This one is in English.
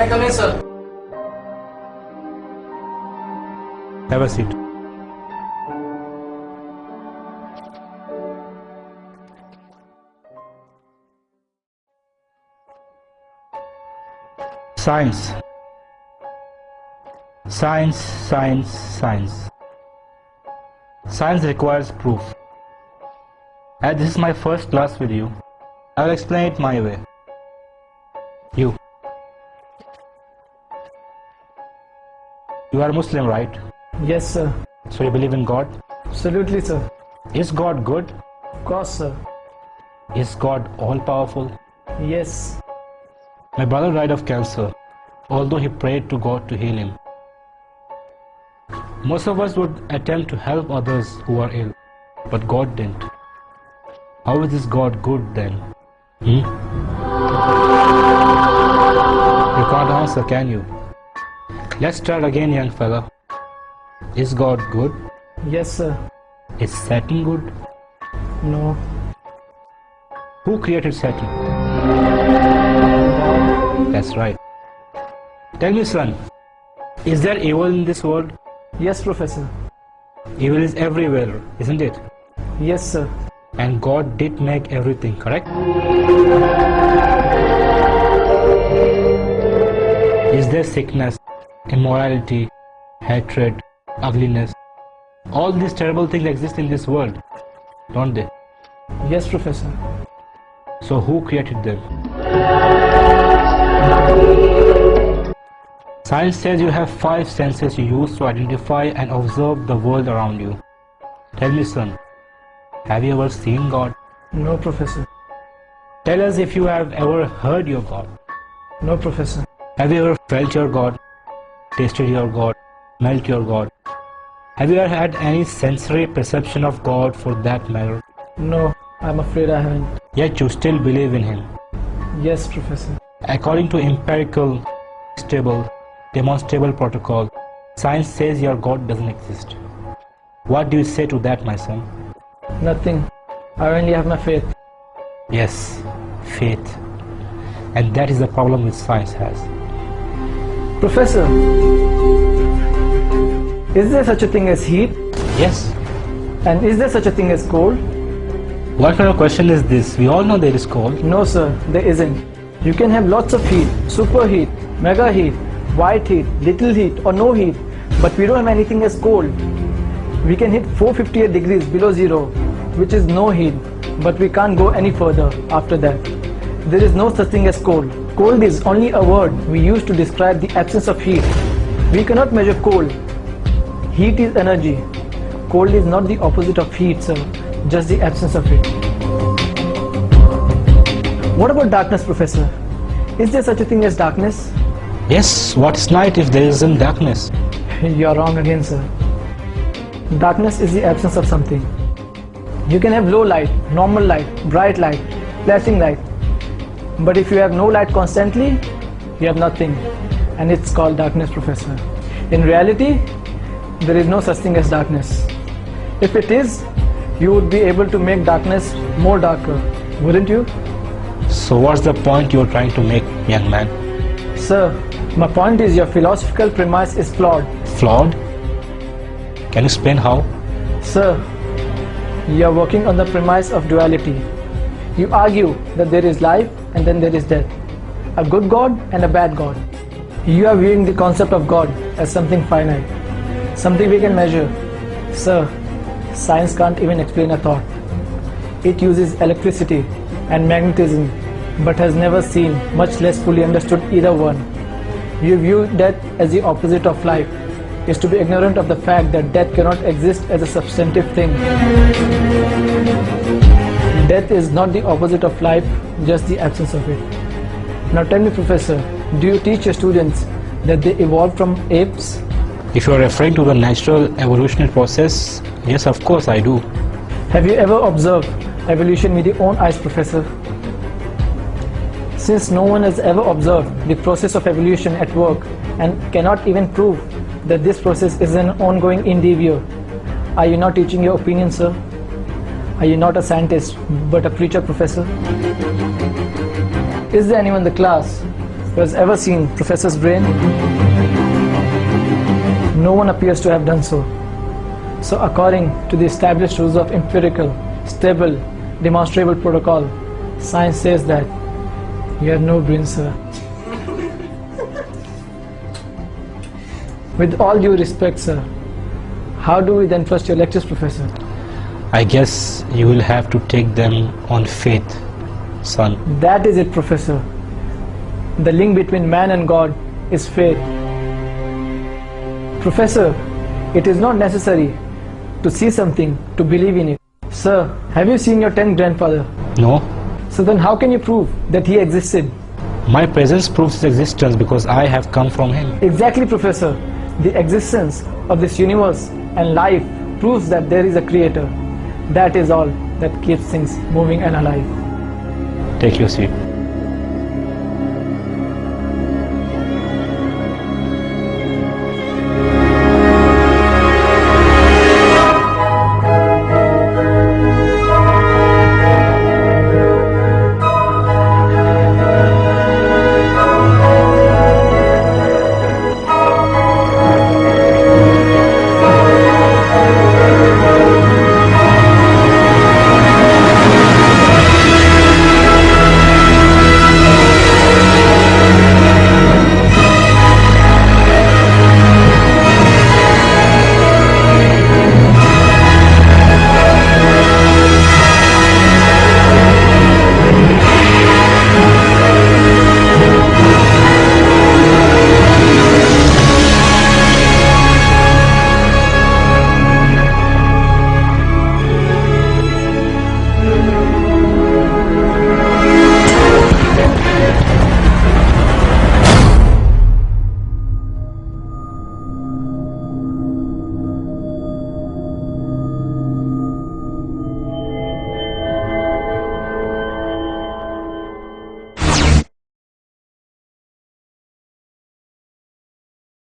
I come in, sir? Have a seat. Science. Science, science, science. Science requires proof. As this is my first class with you, I will explain it my way. You are a Muslim, right? Yes, sir. So you believe in God? Absolutely, sir. Is God good? Of course, sir. Is God all-powerful? Yes. My brother died of cancer, although he prayed to God to heal him. Most of us would attempt to help others who are ill, but God didn't. How is this God good then? You can't answer, can you? Let's start again, young fella. Is God good? Yes, sir. Is Satan good? No. Who created Satan? That's right. Tell me, son, is there evil in this world? Yes, Professor. Evil is everywhere, isn't it? Yes, sir. And God did make everything, correct? Is there sickness, immorality, hatred, ugliness? All these terrible things exist in this world, don't they? Yes, Professor. So who created them? Science says you have 5 senses you use to identify and observe the world around you. Tell me, son, have you ever seen God? No, Professor. Tell us if you have ever heard your God. No, Professor. Have you ever felt your God, tasted your God, smelt your God? Have you ever had any sensory perception of God for that matter? No, I'm afraid I haven't. Yet you still believe in Him. Yes, Professor. According to empirical, stable, demonstrable protocol, science says your God doesn't exist. What do you say to that, my son? Nothing. I only have my faith. Yes, faith. And that is the problem which science has. Professor, is there such a thing as heat? Yes. And is there such a thing as cold? What kind of question is this? We all know there is cold. No, sir, there isn't. You can have lots of heat, superheat, mega heat, white heat, little heat or no heat, but we don't have anything as cold. We can hit 458 degrees below zero, which is no heat, but we can't go any further after that. There is no such thing as cold. Cold is only a word we use to describe the absence of heat. We cannot measure cold. Heat is energy. Cold is not the opposite of heat, sir, just the absence of it. What about darkness, Professor? Is there such a thing as darkness? Yes, what is night if there isn't darkness? You are wrong again, sir. Darkness is the absence of something. You can have low light, normal light, bright light, flashing light. But if you have no light constantly, you have nothing. And it's called darkness, Professor. In reality, there is no such thing as darkness. If it is, you would be able to make darkness more darker, wouldn't you? So what's the point you're trying to make, young man? Sir, my point is your philosophical premise is flawed. Flawed? Can you explain how? Sir, you are working on the premise of duality. You argue that there is life and then there is death, a good God and a bad God. You are viewing the concept of God as something finite, something we can measure. Sir, science can't even explain a thought. It uses electricity and magnetism, but has never seen, much less fully understood either one. You view death as the opposite of life, is to be ignorant of the fact that death cannot exist as a substantive thing. Death is not the opposite of life, just the absence of it. Now tell me, Professor, do you teach your students that they evolved from apes? If you are referring to the natural evolutionary process, yes, of course I do. Have you ever observed evolution with your own eyes, Professor? Since no one has ever observed the process of evolution at work and cannot even prove that this process is an ongoing endeavor, are you not teaching your opinion, sir? Are you not a scientist but a preacher, Professor? Is there anyone in the class who has ever seen Professor's brain? No one appears to have done so. So according to the established rules of empirical, stable, demonstrable protocol, science says that you have no brain, sir. With all due respect, sir, how do we then trust your lectures, Professor? I guess you will have to take them on faith, son. That is it, Professor. The link between man and God is faith. Professor, it is not necessary to see something to believe in it. Sir, have you seen your 10th grandfather? No? So then how can you prove that he existed? My presence proves his existence because I have come from him. Exactly, Professor. The existence of this universe and life proves that there is a creator. That is all that keeps things moving and alive. Take your seat.